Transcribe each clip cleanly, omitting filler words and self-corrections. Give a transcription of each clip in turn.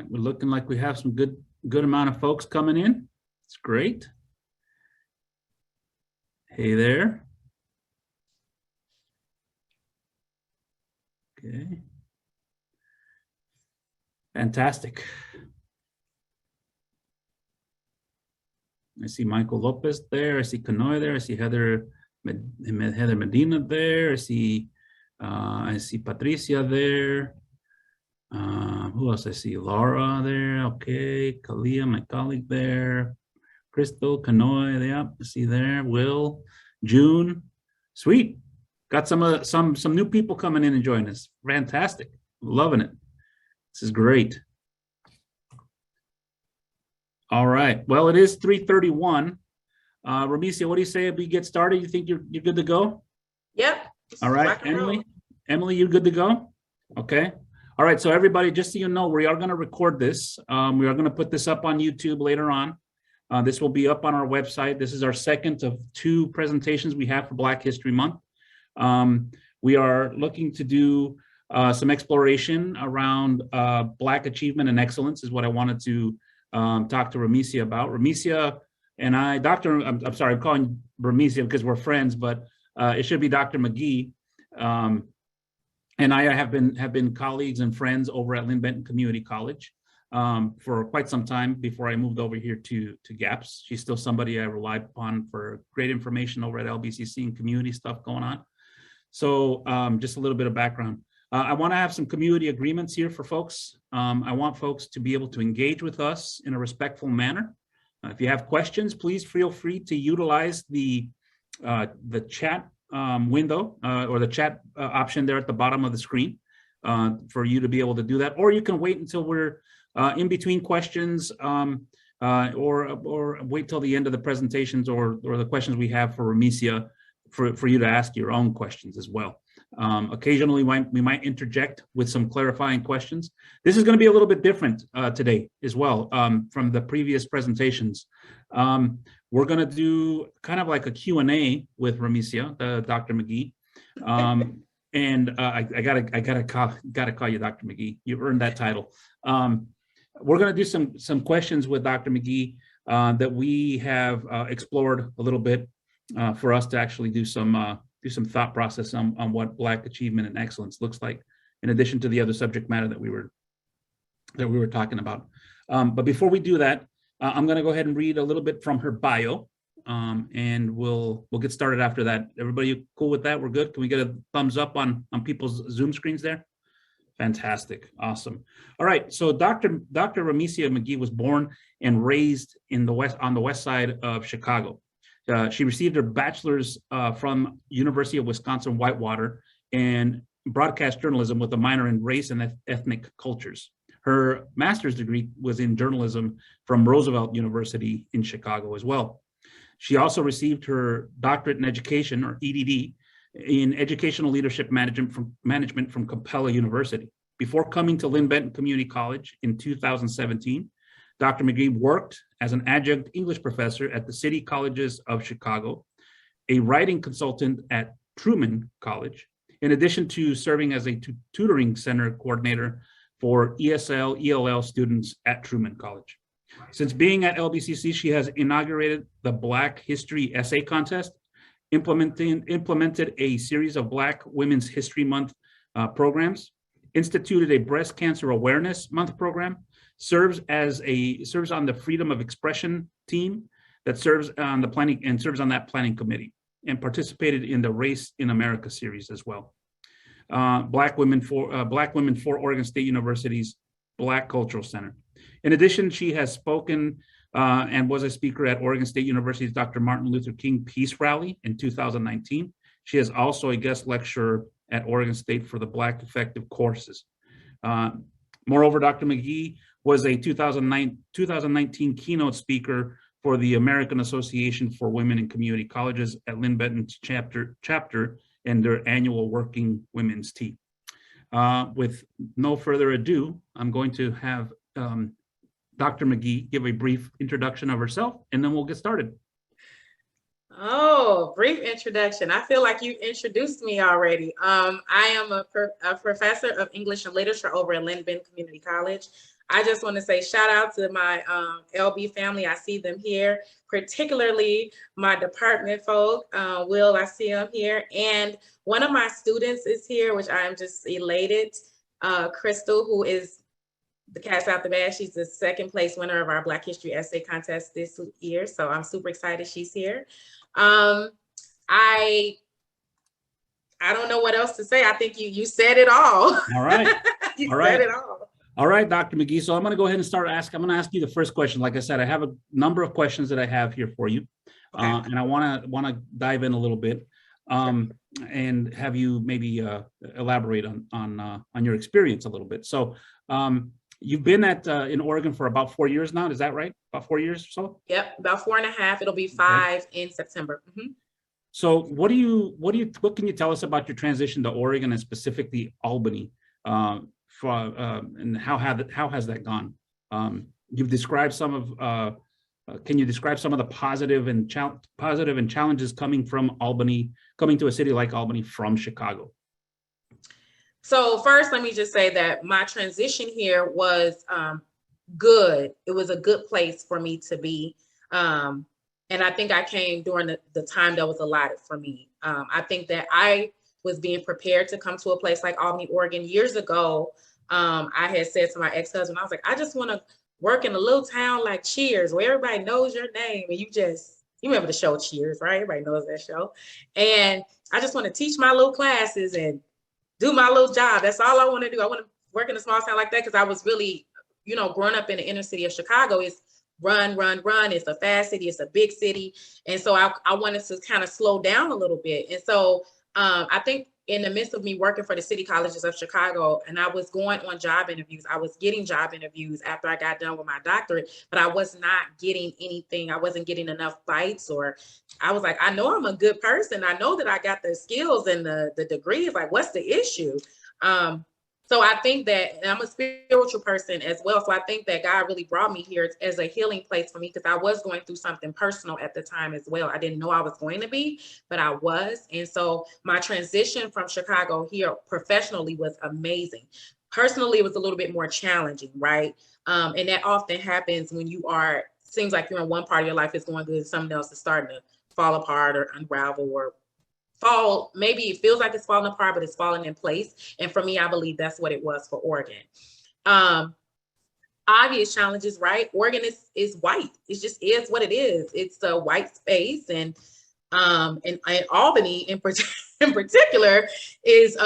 we're looking like we have some good amount of folks coming in. It's great. Hey there. Okay. Fantastic. I see Michael Lopez there. I see Canoy there. I see Heather Medina there. I see Patricia there. Who else I see? Laura there. Okay. Kalia, my colleague there. Crystal, Canoy, yeah, I see there. Will, June. Sweet. Got some new people coming in and joining us. Fantastic. Loving it. This is great. All right. Well, it is 3:31. Ramycia, what do you say if we get started? You think you're good to go? Yep. All right. Emily, you good to go? Okay. All right. So everybody, just so you know, we are going to record this. We are going to put this up on YouTube later on. This will be up on our website. This is our second of 2 presentations we have for Black History Month. We are looking to do some exploration around Black achievement and excellence is what I wanted to talk to Ramycia about. Ramycia and I, I'm sorry, I'm calling Ramycia because we're friends, but it should be Dr. McGhee. And I have been colleagues and friends over at Lynn Benton Community College for quite some time before I moved over here to GAPS. She's still somebody I rely upon for great information over at LBCC and community stuff going on. So just a little bit of background. I want to have some community agreements here for folks. I want folks to be able to engage with us in a respectful manner. If you have questions, please feel free to utilize the chat window or the chat option there at the bottom of the screen for you to be able to do that. Or you can wait until we're in between questions or wait till the end of the presentations or the questions we have for Ramycia for you to ask your own questions as well. Occasionally, we might interject with some clarifying questions. This is going to be a little bit different today as well from the previous presentations. We're going to do kind of like a Q&A with Ramycia, Dr. McGhee. And I gotta call you Dr. McGhee. You earned that title. We're going to do some questions with Dr. McGhee that we have explored a little bit for us to actually do some thought process on what Black achievement and excellence looks like, in addition to the other subject matter that we were talking about. But before we do that, I'm going to go ahead and read a little bit from her bio, and we'll get started after that. Everybody cool with that? We're good. Can we get a thumbs up on people's Zoom screens there? Fantastic. Awesome. All right. So Dr. Ramycia McGhee was born and raised on the west side of Chicago. She received her bachelor's from University of Wisconsin-Whitewater in broadcast journalism with a minor in race and ethnic cultures. Her master's degree was in journalism from Roosevelt University in Chicago as well. She also received her doctorate in education, or EDD, in educational leadership management from Capella University. Before coming to Lynn Benton Community College in 2017, Dr. McGhee worked as an adjunct English professor at the City Colleges of Chicago, a writing consultant at Truman College, in addition to serving as a tutoring center coordinator for ESL, ELL students at Truman College. Since being at LBCC, she has inaugurated the Black History Essay Contest, implemented a series of Black Women's History Month programs, instituted a Breast Cancer Awareness Month program, serves on the Freedom of Expression team that serves on that planning committee, and participated in the Race in America series as well. Black Women for Oregon State University's Black Cultural Center. In addition, she has spoken and was a speaker at Oregon State University's Dr. Martin Luther King Peace Rally in 2019. She is also a guest lecturer at Oregon State for the Black Effective courses. Moreover, Dr. McGhee was a 2019 keynote speaker for the American Association for Women in Community Colleges at Lynn Benton's chapter and their annual Working Women's Tea. With no further ado, I'm going to have Dr. McGhee give a brief introduction of herself, and then we'll get started. Oh, brief introduction. I feel like you introduced me already. I am a professor of English and literature over at Lynn Benton Community College. I just want to say shout out to my LB family. I see them here, particularly my department folk. Will, I see him here. And one of my students is here, which I'm just elated. Crystal, who is the cat's out the bag. She's the second place winner of our Black History Essay Contest this year. So I'm super excited she's here. I don't know what else to say. I think you said it all. All right. You All right. said it all. All right, Dr. McGhee. So I'm going to go ahead and start asking. I'm going to ask you the first question. Like I said, I have a number of questions that I have here for you, Okay. and I want to dive in a little bit, and have you maybe elaborate on your experience a little bit. So you've been in Oregon for about 4 years now. Is that right? About 4 years or so? Yep, about 4.5. It'll be 5 in September. Mm-hmm. So what can you tell us about your transition to Oregon and specifically Albany? And how has that gone? You've described some of. Can you describe some of the positive and challenges coming to a city like Albany from Chicago? So first, let me just say that my transition here was good. It was a good place for me to be. And I think I came during the time that was allotted for me. I think that I was being prepared to come to a place like Albany, Oregon. Years ago, I had said to my ex-husband, I was like, I just want to work in a little town like Cheers, where everybody knows your name. And you remember the show Cheers, right? Everybody knows that show. And I just want to teach my little classes and do my little job. That's all I want to do. I want to work in a small town like that because I was really, growing up in the inner city of Chicago is run. It's a fast city. It's a big city. And so I wanted to kind of slow down a little bit. And so I think in the midst of me working for the city colleges of Chicago, and I was going on job interviews, I was getting job interviews after I got done with my doctorate, but I was not getting anything. I wasn't getting enough bites, or I was like, I know I'm a good person. I know that I got the skills and the degrees. Like, what's the issue? So I think that, and I'm a spiritual person as well. So I think that God really brought me here as a healing place for me because I was going through something personal at the time as well. I didn't know I was going to be, but I was. And so my transition from Chicago here professionally was amazing. Personally, it was a little bit more challenging, right? And that often happens when seems like you're in one part of your life is going good and something else is starting to fall apart or unravel or fall. Maybe it feels like it's falling apart, but it's falling in place. And for me, I believe that's what it was for Oregon. Obvious challenges, right? Oregon is white. It just is what it is. It's a white space, and Albany in particular is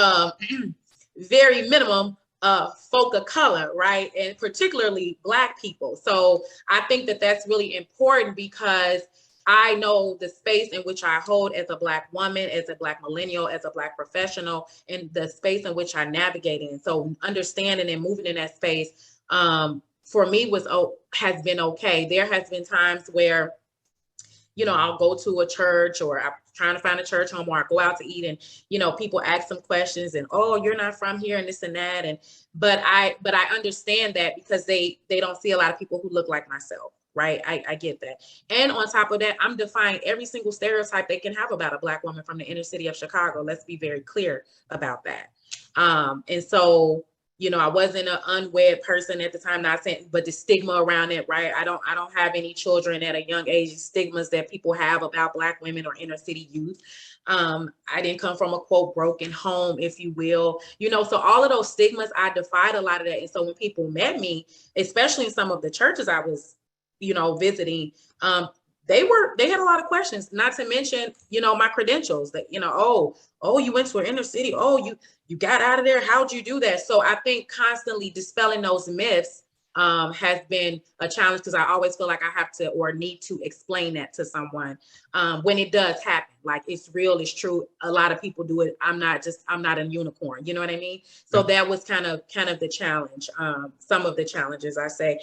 very minimum folk of color, right? And particularly Black people. So I think that that's really important because I know the space in which I hold as a Black woman, as a Black millennial, as a Black professional, and the space in which I navigate in. So understanding and moving in that space for me has been okay. There has been times where, I'll go to a church or I'm trying to find a church home or I go out to eat and, people ask some questions and, oh, you're not from here and this and that. But I understand that because they don't see a lot of people who look like myself. Right. I get that. And on top of that, I'm defying every single stereotype they can have about a Black woman from the inner city of Chicago. Let's be very clear about that. And so, I wasn't an unwed person at the time, not saying, but the stigma around it, right? I don't have any children at a young age, stigmas that people have about Black women or inner city youth. I didn't come from a quote broken home, if you will, so all of those stigmas, I defied a lot of that. And so when people met me, especially in some of the churches I was visiting, they had a lot of questions, not to mention, my credentials that, oh, you went to an inner city. Oh, you got out of there. How'd you do that? So I think constantly dispelling those myths has been a challenge because I always feel like I have to or need to explain that to someone when it does happen. Like it's real, it's true. A lot of people do it. I'm not a unicorn. You know what I mean? So that was kind of the challenge. Some of the challenges I say.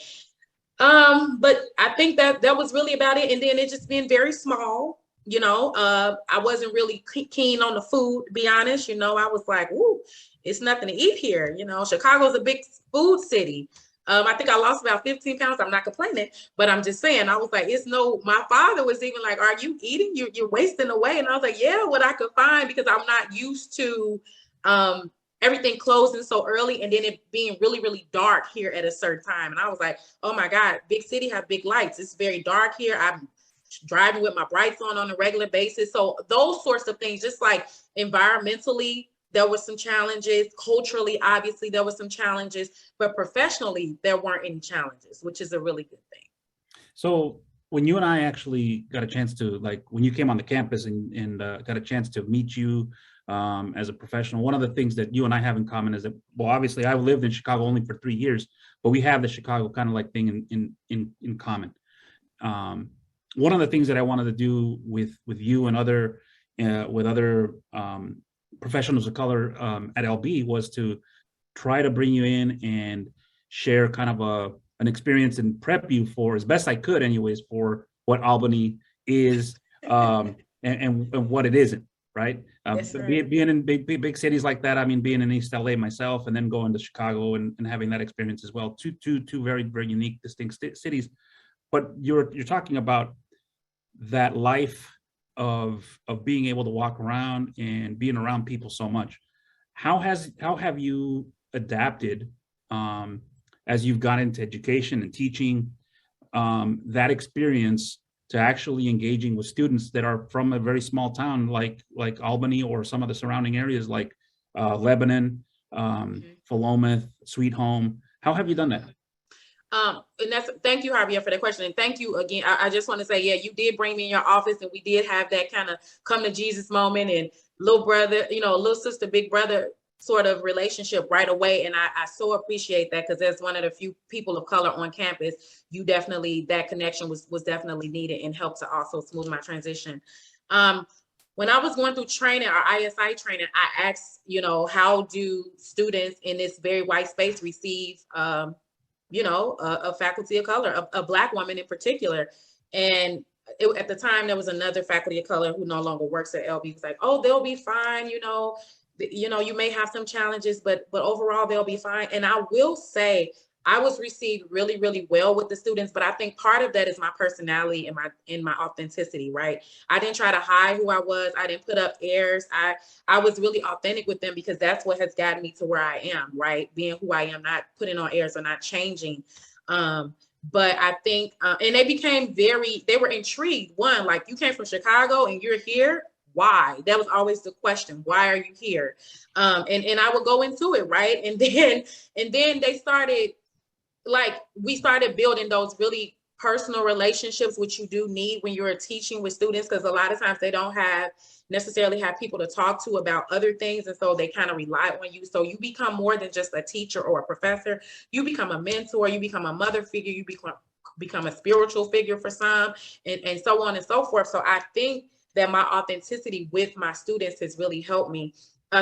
But I think that was really about it. And then it just been very small, I wasn't really keen on the food, to be honest. I was like, ooh, it's nothing to eat here. Chicago's a big food city. I think I lost about 15 pounds. I'm not complaining, but I'm just saying, I was like, my father was even like, are you eating? You're wasting away. And I was like, yeah, what I could find, because I'm not used to, everything closing so early and then it being really, really dark here at a certain time. And I was like, oh my God, big city have big lights. It's very dark here. I'm driving with my brights on a regular basis. So those sorts of things, just like environmentally, there were some challenges. Culturally, obviously, there were some challenges, but professionally, there weren't any challenges, which is a really good thing. So when you and I actually got a chance to, like, when you came on the campus and got a chance to meet you as a professional, one of the things that you and I have in common is that, well, obviously I've lived in Chicago only for 3 years, but we have the Chicago kind of like thing in common. One of the things that I wanted to do with you and other professionals of color at LB was to try to bring you in and share kind of an experience and prep you for, as best I could anyways, for what Albany is and what it isn't, right? Yes, right. Being in big cities like that, I mean, being in East LA myself and then going to Chicago and having that experience as well, two very, very unique, distinct cities. But you're talking about that life of being able to walk around and being around people so much. How have you adapted as you've gone into education and teaching that experience to actually engaging with students that are from a very small town like Albany or some of the surrounding areas like Lebanon, Philomath, Sweet Home? How have you done that? And thank you, Javier, for that question. And thank you again. I just want to say, yeah, you did bring me in your office and we did have that kind of come to Jesus moment and little brother, little sister, big brother sort of relationship right away. And I so appreciate that because as one of the few people of color on campus, that connection was definitely needed and helped to also smooth my transition. When I was going through training, our ISI training, I asked, how do students in this very white space receive a faculty of color, a Black woman in particular. And at the time, there was another faculty of color who no longer works at LB. Was like, oh, they'll be fine. You may have some challenges, but overall they'll be fine. And I will say, I was received really, really well with the students, but I think part of that is my personality and my authenticity, right? I didn't try to hide who I was. I didn't put up airs. I was really authentic with them because that's what has gotten me to where I am, right? Being who I am, not putting on airs or not changing. But I think, and they were intrigued. One, like, you came from Chicago and you're here. Why? That was always the question. Why are you here? And I would go into it, right? And then they started, we started building those really personal relationships, which you do need when you're teaching with students, because a lot of times they don't necessarily have people to talk to about other things. And so they kind of rely on you. So you become more than just a teacher or a professor. You become a mentor, you become a mother figure, you become a spiritual figure for some, and so on and so forth. So I think that my authenticity with my students has really helped me.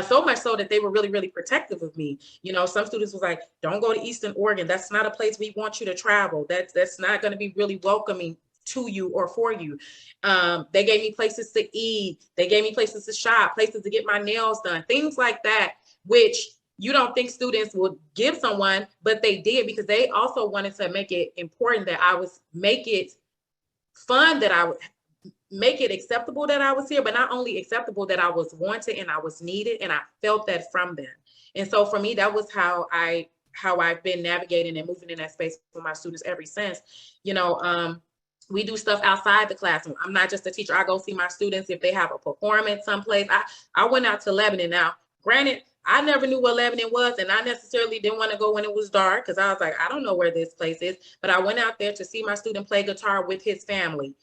So much so that they were really, really protective of me. Some students was like, don't go to Eastern Oregon. That's not a place we want you to travel. That's not going to be really welcoming to you or for you. They gave me places to eat. They gave me places to shop, places to get my nails done, things like that, which you don't think students would give someone, but they did because they also wanted to make it important that make it fun, that I would make it acceptable that I was here, but not only acceptable, that I was wanted and I was needed, and I felt that from them. And so for me, that was how I've been navigating and moving in that space for my students ever since. We do stuff outside the classroom. I'm not just a teacher. I go see my students if they have a performance someplace. I went out to Lebanon. Now, granted, I never knew what Lebanon was, and I necessarily didn't want to go when it was dark because I was like, I don't know where this place is. But I went out there to see my student play guitar with his family.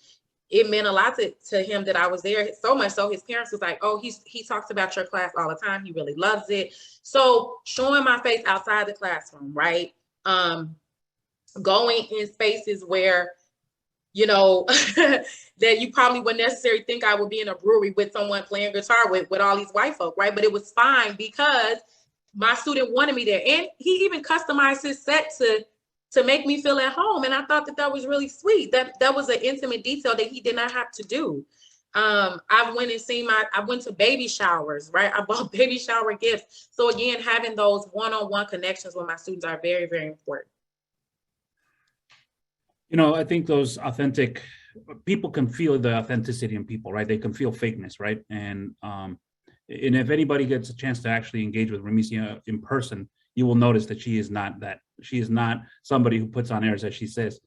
It meant a lot to him that I was there, so much so his parents was like, oh, he talks about your class all the time. He really loves it. So showing my face outside the classroom, right? Going in spaces where, that you probably wouldn't necessarily think I would be in a brewery with someone playing guitar with all these white folk, right? But it was fine because my student wanted me there. And he even customized his set to make me feel at home. And I thought that was really sweet. That was an intimate detail that he did not have to do. I went to baby showers, right? I bought baby shower gifts. So again, having those one-on-one connections with my students are very, very important. I think those people can feel the authenticity in people, right? They can feel fakeness, right? And And if anybody gets a chance to actually engage with Ramycia in person, you will notice that she is not that. She is not somebody who puts on airs, as she says.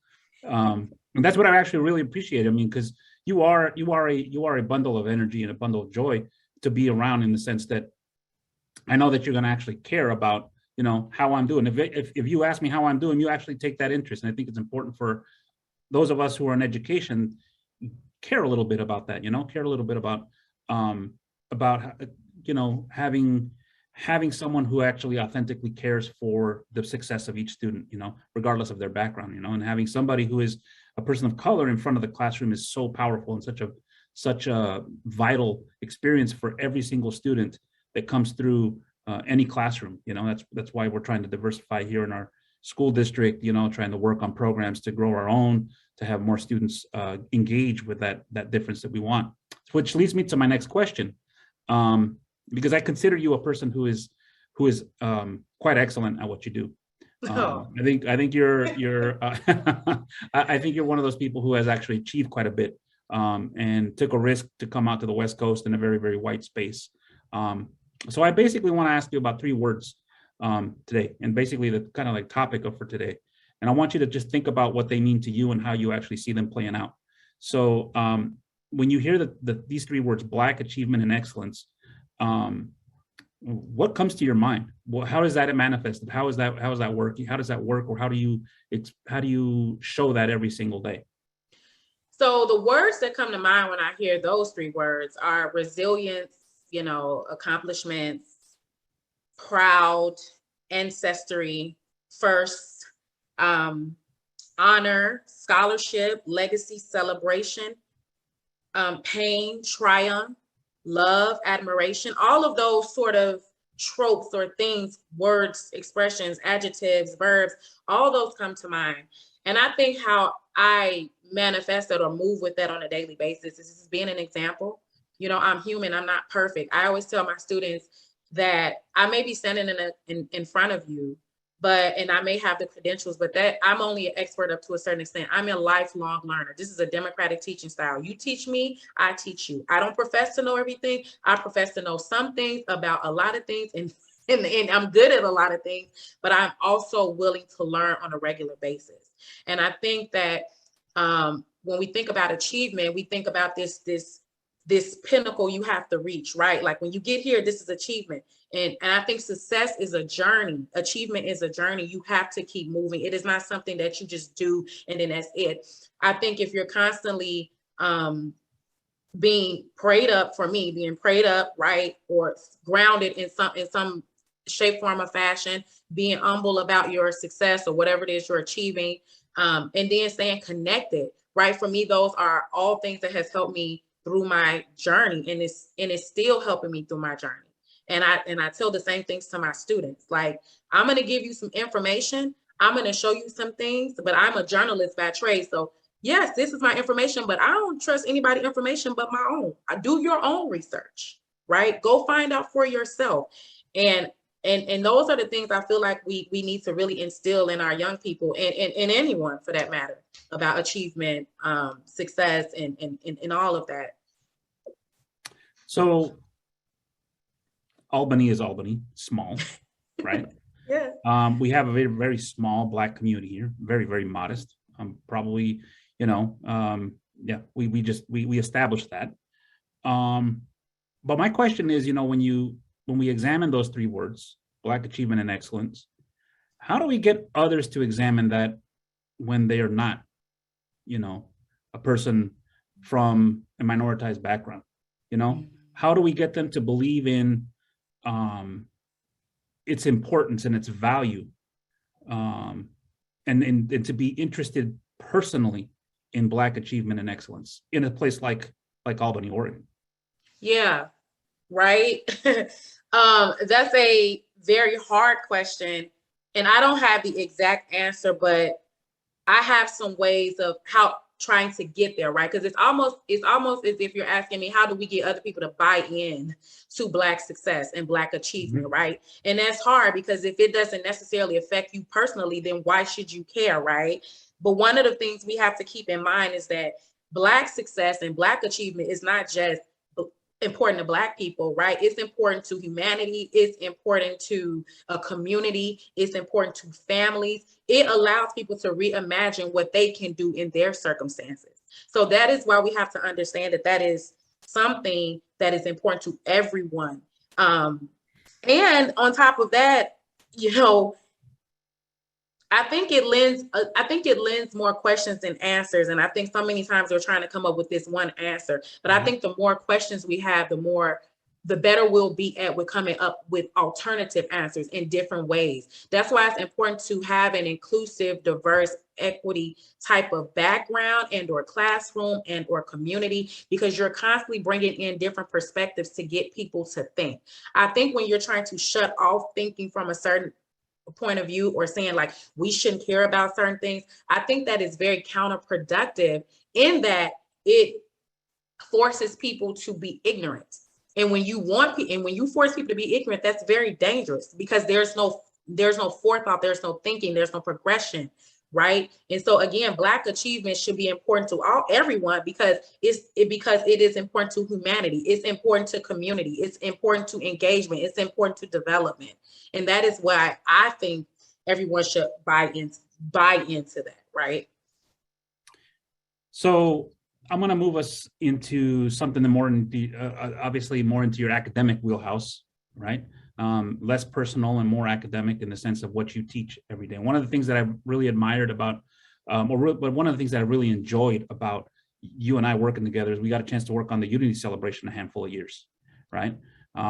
And that's what I actually really appreciate. I mean, because you are a bundle of energy and a bundle of joy to be around, in the sense that I know that you're going to actually care about, you know, how I'm doing. If you ask me how I'm doing, you actually take that interest. And I think it's important for those of us who are in education, care a little bit about that, you know, care a little bit about, you know, having someone who actually authentically cares for the success of each student, you know, regardless of their background, you know, and having somebody who is a person of color in front of the classroom is so powerful and such a vital experience for every single student that comes through any classroom. You know, that's why we're trying to diversify here in our school district, you know, trying to work on programs to grow our own, to have more students engage with that difference that we want. Which leads me to my next question, because I consider you a person who is quite excellent at what you do. I think you're I think you're one of those people who has actually achieved quite a bit, and took a risk to come out to the West Coast in a very, very white space. So I basically want to ask you about 3 words today, and basically the kind of like topic for today. And I want you to just think about what they mean to you and how you actually see them playing out. So when you hear these 3 words, Black, achievement, and excellence, what comes to your mind? Well, how does that manifest? How is that working? How does that work? Or how do you show that every single day? So the words that come to mind when I hear those 3 words are resilience, you know, accomplishments, proud, ancestry, first, honor, scholarship, legacy, celebration, pain, triumph, love, admiration, all of those sort of tropes or things, words, expressions, adjectives, verbs, all those come to mind. And I think how I manifest that or move with that on a daily basis is being an example. You know, I'm human, I'm not perfect. I always tell my students that I may be standing in front of you, and I may have the credentials, but that I'm only an expert up to a certain extent. I'm a lifelong learner. This is a democratic teaching style. You teach me, I teach you. I don't profess to know everything. I profess to know some things about a lot of things, and I'm good at a lot of things, but I'm also willing to learn on a regular basis. And I think that when we think about achievement, we think about this pinnacle you have to reach, right? Like when you get here, this is achievement. And I think success is a journey. Achievement is a journey. You have to keep moving. It is not something that you just do and then that's it. I think if you're constantly being prayed up, for me, being prayed up, right, or grounded in some shape, form, or fashion, being humble about your success or whatever it is you're achieving, and then staying connected, right? For me, those are all things that has helped me through my journey, and it's still helping me through my journey. And I tell the same things to my students. Like, I'm going to give you some information. I'm going to show you some things, but I'm a journalist by trade. So yes, this is my information, but I don't trust anybody's information but my own. I do your own research, right? Go find out for yourself. And those are the things I feel like we need to really instill in our young people, and anyone for that matter, about achievement, success, and all of that. So Albany is Albany, small, right? Yeah. We have a very, very small Black community here, very, very modest. Probably, you know, yeah, we established that. But my question is, you know, when we examine those 3 words, Black, achievement, and excellence, how do we get others to examine that when they are not, you know, a person from a minoritized background? You know, how do we get them to believe in its importance and its value, and to be interested personally in Black achievement and excellence in a place like Albany, Oregon? Yeah, right. That's a very hard question, and I don't have the exact answer, but I have some ways of how trying to get there, right? Because it's almost as if you're asking me, how do we get other people to buy in to Black success and Black achievement, right? And that's hard, because if it doesn't necessarily affect you personally, then why should you care, right? But one of the things we have to keep in mind is that Black success and Black achievement is not just important to Black people, right? It's important to humanity. It's important to a community. It's important to families. It allows people to reimagine what they can do in their circumstances. So that is why we have to understand that that is something that is important to everyone. And on top of that, you know, I think it lends more questions than answers. And I think so many times we're trying to come up with this one answer. But I think the more questions we have, the better we'll be at with coming up with alternative answers in different ways. That's why it's important to have an inclusive, diverse, equity type of background and or classroom and or community, because you're constantly bringing in different perspectives to get people to think. I think when you're trying to shut off thinking from a certain point of view, or saying like we shouldn't care about certain things, I think that is very counterproductive, in that it forces people to be ignorant. And when you force people to be ignorant, that's very dangerous, because there's no forethought, there's no thinking, there's no progression, right? And so again, Black achievement should be important to everyone, because it is important to humanity, it's important to community, it's important to engagement, it's important to development. And that is why I think everyone should buy into that, right? So I'm going to move us into something more obviously more into your academic wheelhouse, right? Less personal and more academic in the sense of what you teach every day. One of the things that I really admired about, but one of the things that I really enjoyed about you and I working together is we got a chance to work on the Unity celebration a handful of years, right?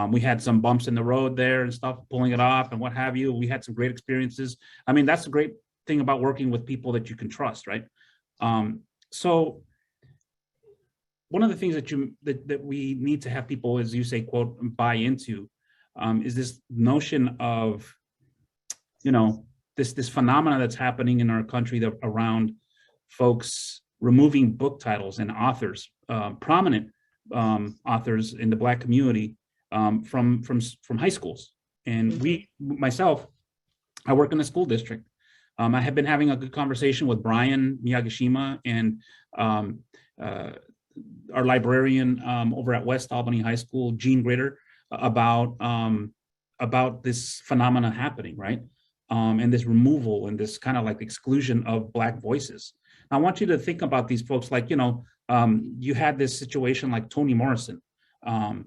We had some bumps in the road there and stuff, pulling it off and what have you. We had some great experiences. I mean, that's the great thing about working with people that you can trust, right? So one of the things that we need to have people, as you say, quote, buy into, is this notion of, you know, this phenomena that's happening in our country around folks removing book titles and authors, prominent authors in the Black community, from high schools. And I work in a school district. I have been having a good conversation with Brian Miyagishima and our librarian over at West Albany High School, Gene Gritter, about this phenomena happening, right? And this removal and this kind of like exclusion of Black voices. I want you to think about these folks, like, you know, you had this situation like Toni Morrison, her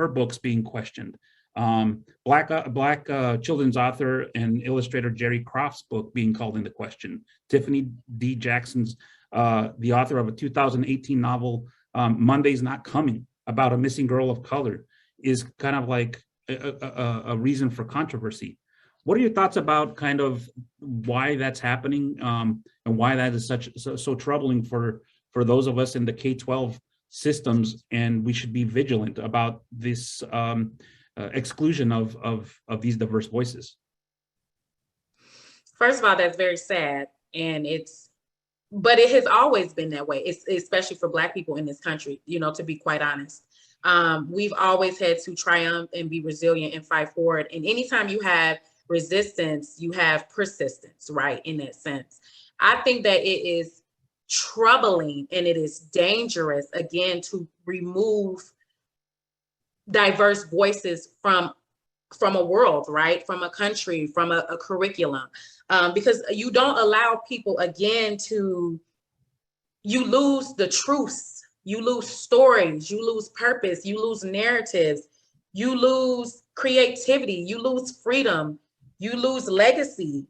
books being questioned. Black children's author and illustrator Jerry Croft's book being called into question. Tiffany D. Jackson's, the author of a 2018 novel, Monday's Not Coming, about a missing girl of color, is kind of like a reason for controversy. What are your thoughts about kind of why that's happening, and why that is so troubling for those of us in the K-12 systems, and we should be vigilant about this exclusion of these diverse voices? First of all, that's very sad, but it has always been that way. It's especially for Black people in this country, you know, to be quite honest. We've always had to triumph and be resilient and fight forward. And anytime you have resistance, you have persistence, right? In that sense, I think that it is troubling and it is dangerous, again, to remove diverse voices from a world, right? From a country, from a curriculum, because you don't allow people, again, you lose the truths, you lose stories, you lose purpose, you lose narratives, you lose creativity, you lose freedom, you lose legacy.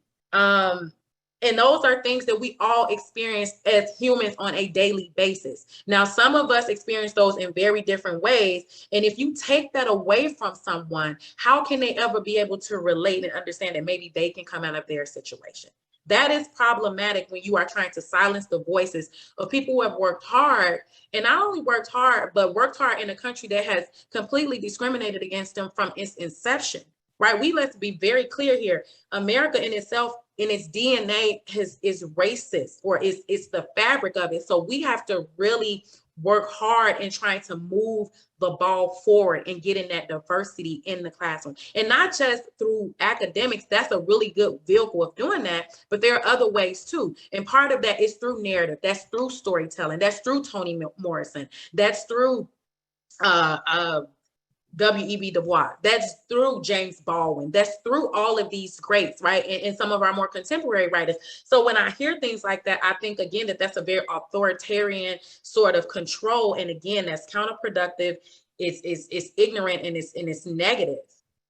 And those are things that we all experience as humans on a daily basis. Now, some of us experience those in very different ways. And if you take that away from someone, how can they ever be able to relate and understand that maybe they can come out of their situation? That is problematic when you are trying to silence the voices of people who have worked hard, and not only worked hard, but worked hard in a country that has completely discriminated against them from its inception, right? Let's be very clear here. America in itself, in its DNA, is racist, or it's the fabric of it. So we have to really work hard in trying to move the ball forward and getting that diversity in the classroom. And not just through academics, that's a really good vehicle of doing that, but there are other ways too. And part of that is through narrative, that's through storytelling, that's through Toni Morrison, that's through W.E.B. Du Bois, that's through James Baldwin, that's through all of these greats, right? And some of our more contemporary writers. So when I hear things like that, I think again that that's a very authoritarian sort of control, and again that's counterproductive. It's ignorant, and it's negative,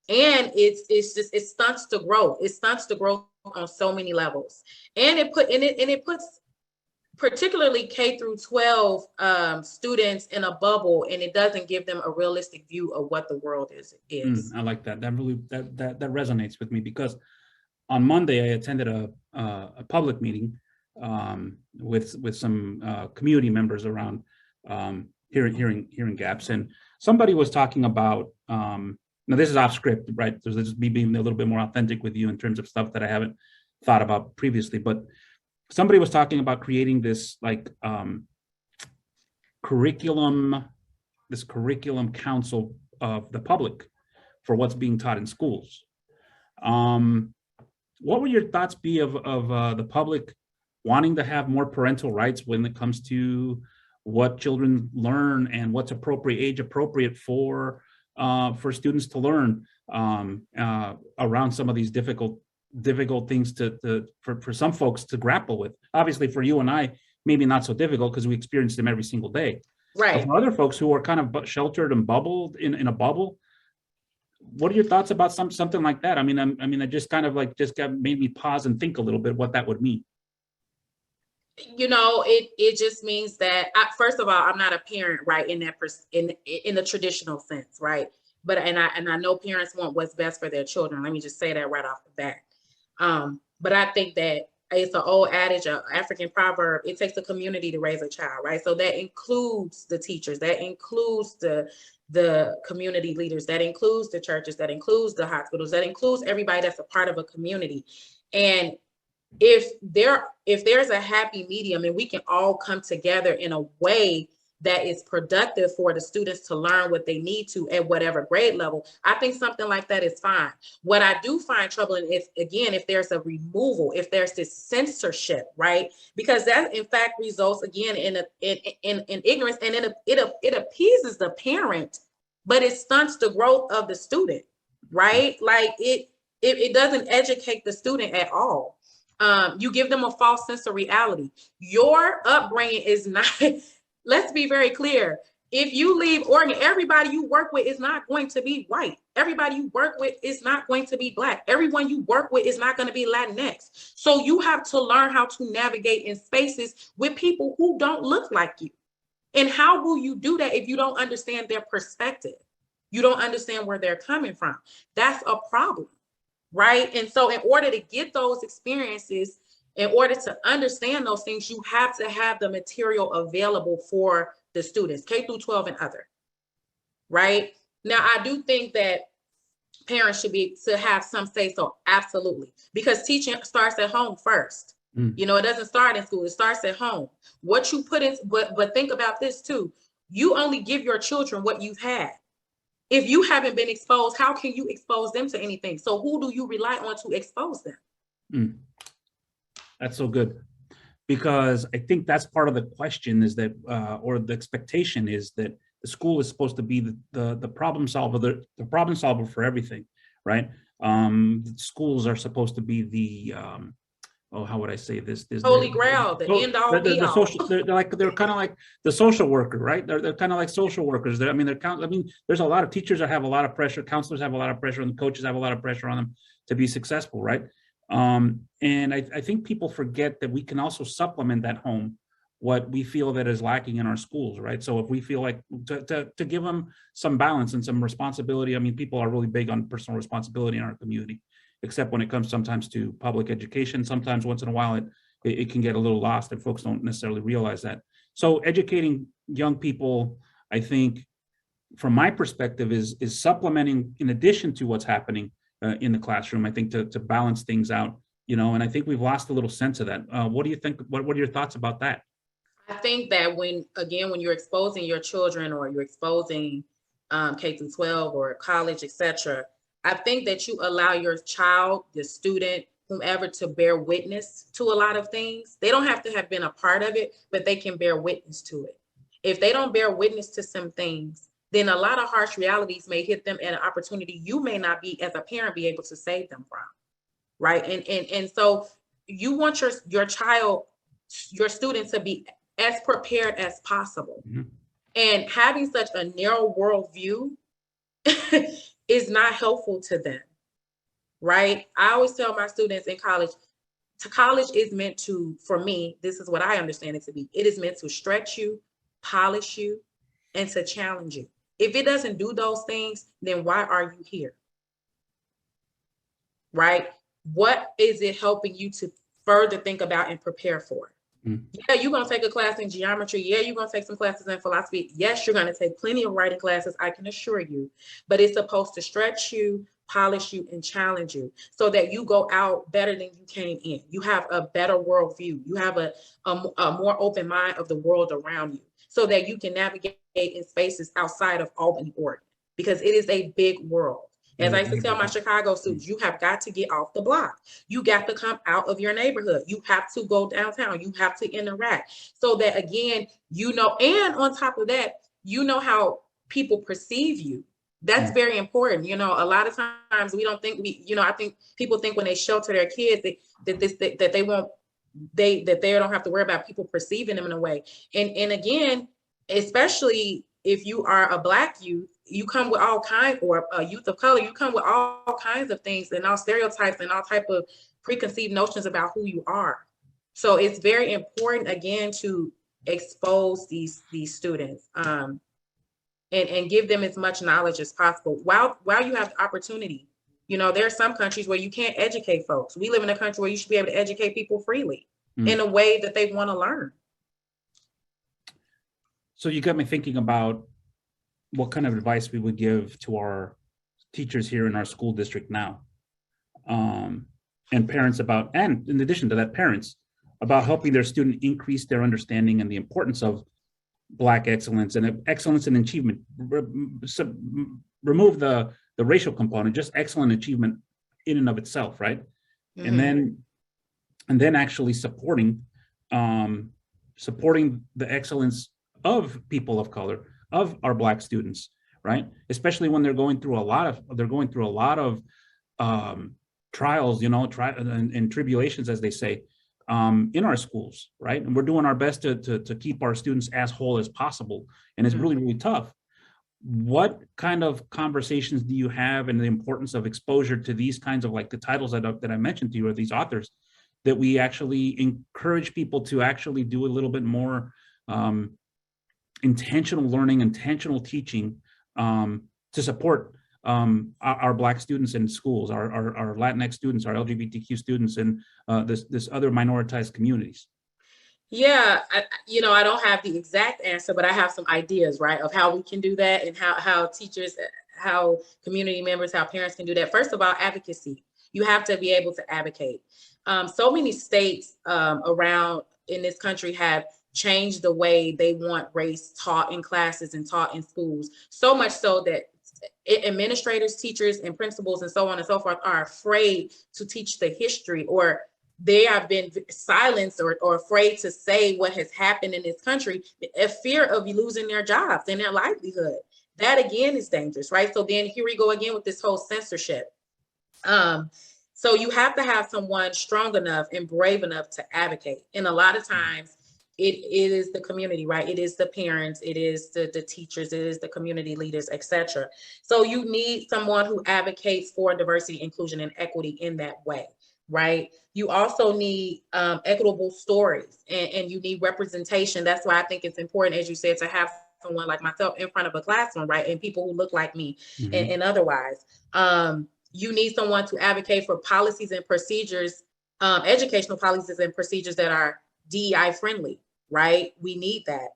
and it stunts the growth. It stunts the growth on so many levels, and it puts particularly K through 12 students in a bubble, and it doesn't give them a realistic view of what the world is. I like that. That really that resonates with me, because on Monday I attended a public meeting with some community members around hearing gaps, and somebody was talking about now this is off script, right? This is me being a little bit more authentic with you in terms of stuff that I haven't thought about previously, but somebody was talking about creating this like curriculum council of the public for what's being taught in schools. What would your thoughts be of the public wanting to have more parental rights when it comes to what children learn and what's age appropriate for students to learn around some of these difficult things for some folks to grapple with? Obviously for you and I, maybe not so difficult because we experience them every single day. Right. But for other folks who are kind of sheltered and bubbled in a bubble, what are your thoughts about something like that? I mean, I just kind of like made me pause and think a little bit what that would mean. It just means that first of all, I'm not a parent, right, in the traditional sense, right? But I know parents want what's best for their children. Let me just say that right off the bat. But I think that it's an old adage, an African proverb, it takes a community to raise a child, right? So that includes the teachers, that includes the community leaders, that includes the churches, that includes the hospitals, that includes everybody that's a part of a community. And if there's a happy medium and we can all come together in a way that is productive for the students to learn what they need to at whatever grade level, I think something like that is fine. What I do find troubling is, again, if there's a removal, if there's this censorship, right? Because that in fact results again in ignorance, and it appeases the parent, but it stunts the growth of the student, right? Like it doesn't educate the student at all. You give them a false sense of reality. Your upbringing is not, let's be very clear. If you leave Oregon, everybody you work with is not going to be white. Everybody you work with is not going to be Black. Everyone you work with is not going to be Latinx. So you have to learn how to navigate in spaces with people who don't look like you. And how will you do that if you don't understand their perspective? You don't understand where they're coming from. That's a problem, right? And so in order to get those experiences, in order to understand those things, you have to have the material available for the students, K through 12 and other, right? Now, I do think that parents should be to have some say so, absolutely, because teaching starts at home first. It doesn't start in school, it starts at home. What you put in, but think about this too. You only give your children what you've had. If you haven't been exposed, how can you expose them to anything? So who do you rely on to expose them? That's so good, because I think that's part of the question is that, or the expectation is that the school is supposed to be the problem solver, the problem solver for everything, right? Schools are supposed to be the how would I say this? Holy grail, the end all be all. They're kind of like the social worker, right? They're kind of like social workers. There's a lot of teachers that have a lot of pressure, counselors have a lot of pressure, and the coaches have a lot of pressure on them to be successful, right? And I think people forget that we can also supplement at home what we feel that is lacking in our schools, right? So if we feel like to give them some balance and some responsibility, I mean, people are really big on personal responsibility in our community, except when it comes sometimes to public education. Sometimes once in a while, it can get a little lost and folks don't necessarily realize that. So educating young people, I think, from my perspective, is supplementing in addition to what's happening in the classroom, I think, to balance things out, and I think we've lost a little sense of that. What do you think? What are your thoughts about that? I think that when you're exposing your children or you're exposing K through 12 or college, etc., I think that you allow your child, the student, whomever, to bear witness to a lot of things. They don't have to have been a part of it, but they can bear witness to it. If they don't bear witness to some things, then a lot of harsh realities may hit them at an opportunity you may not be, as a parent, be able to save them from. Right. And so you want your child, your student, to be as prepared as possible. Mm-hmm. And having such a narrow worldview is not helpful to them. Right. I always tell my students in college, college is meant to, for me, this is what I understand it to be. It is meant to stretch you, polish you, and to challenge you. If it doesn't do those things, then why are you here? Right? What is it helping you to further think about and prepare for? Yeah, you're going to take a class in geometry. Yeah, you're going to take some classes in philosophy. Yes, you're going to take plenty of writing classes, I can assure you. But it's supposed to stretch you, polish you, and challenge you so that you go out better than you came in. You have a better worldview. You have a more open mind of the world around you so that you can navigate in spaces outside of Albany, Oregon, because it is a big world. As I used to tell my Chicago students, you have got to get off the block. You got to come out of your neighborhood. You have to go downtown. You have to interact so that, again, you know, and on top of that, you know how people perceive you. That's very important. You know, a lot of times we don't think I think people think when they shelter their kids that they don't have to worry about people perceiving them in a way. And again, especially if you are a Black youth, you come with all kinds, or a youth of color, you come with all kinds of things and all stereotypes and all type of preconceived notions about who you are. So it's very important, again, to expose these students and give them as much knowledge as possible while you have the opportunity. You know, there are some countries where you can't educate folks. We live in a country where you should be able to educate people freely in a way that they want to learn. So you got me thinking about what kind of advice we would give to our teachers here in our school district now, and parents about, and in addition to that, parents about helping their student increase their understanding and the importance of Black excellence and excellence in achievement. Remove the racial component, just excellent achievement in and of itself, right? Mm-hmm. And then actually supporting the excellence of people of color, of our Black students, right? Especially when they're going through a lot of trials, and tribulations, as they say, in our schools, right? And we're doing our best to keep our students as whole as possible, and it's really, really tough. What kind of conversations do you have, and the importance of exposure to these kinds of, like the titles that I mentioned to you, or these authors, that we actually encourage people to actually do a little bit more intentional learning, intentional teaching, to support our Black students in schools, our Latinx students, our LGBTQ students, and this other minoritized communities? Yeah, I don't have the exact answer, but I have some ideas, right, of how we can do that, and how teachers, how community members, how parents can do that. First of all, advocacy. You have to be able to advocate. So many states around in this country have changed the way they want race taught in classes and taught in schools, so much so that administrators, teachers, and principals, and so on and so forth, are afraid to teach the history, or they have been silenced or afraid to say what has happened in this country, a fear of losing their jobs and their livelihood. That, again, is dangerous, right? So then here we go again with this whole censorship. So you have to have someone strong enough and brave enough to advocate. And a lot of times it is the community, right? It is the parents, it is the teachers, it is the community leaders, etc. So you need someone who advocates for diversity, inclusion, and equity in that way, right? You also need equitable stories, and you need representation. That's why I think it's important, as you said, to have someone like myself in front of a classroom, right? And people who look like me, and otherwise. You need someone to advocate for policies and procedures, educational policies and procedures that are DEI friendly, right? We need that.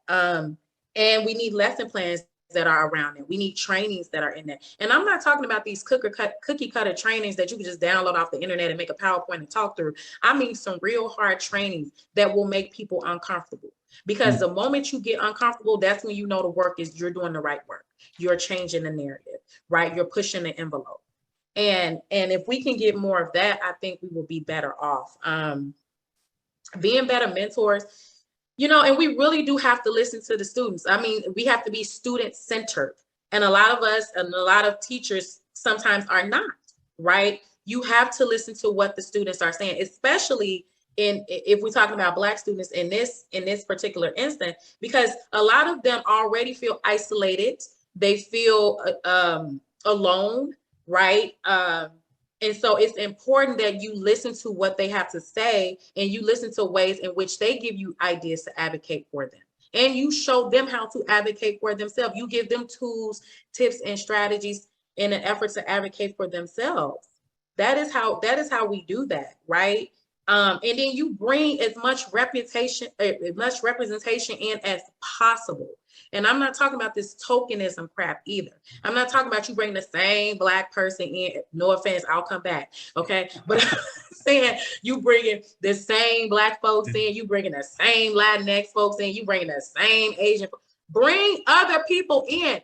And we need lesson plans that are around it. We need trainings that are in there. And I'm not talking about these cookie cutter trainings that you can just download off the internet and make a PowerPoint and talk through. I mean some real hard trainings that will make people uncomfortable. Because the moment you get uncomfortable, that's when you know the work is, you're doing the right work. You're changing the narrative, right? You're pushing the envelope. And if we can get more of that, I think we will be better off. Being better mentors, you know, and we really do have to listen to the students. I mean, we have to be student centered. And a lot of us and a lot of teachers sometimes are not, right? You have to listen to what the students are saying, especially if we're talking about Black students in this particular instance, because a lot of them already feel isolated. They feel alone, right? And so it's important that you listen to what they have to say, and you listen to ways in which they give you ideas to advocate for them. And you show them how to advocate for themselves. You give them tools, tips, and strategies in an effort to advocate for themselves. That is how we do that, right? And then you bring as much representation in as possible. And I'm not talking about this tokenism crap either. I'm not talking about you bring the same Black person in. No offense, I'll come back. Okay. But I'm saying you bringing the same Black folks in, you bringing the same Latinx folks in, you bringing the same Asian. Bring other people in.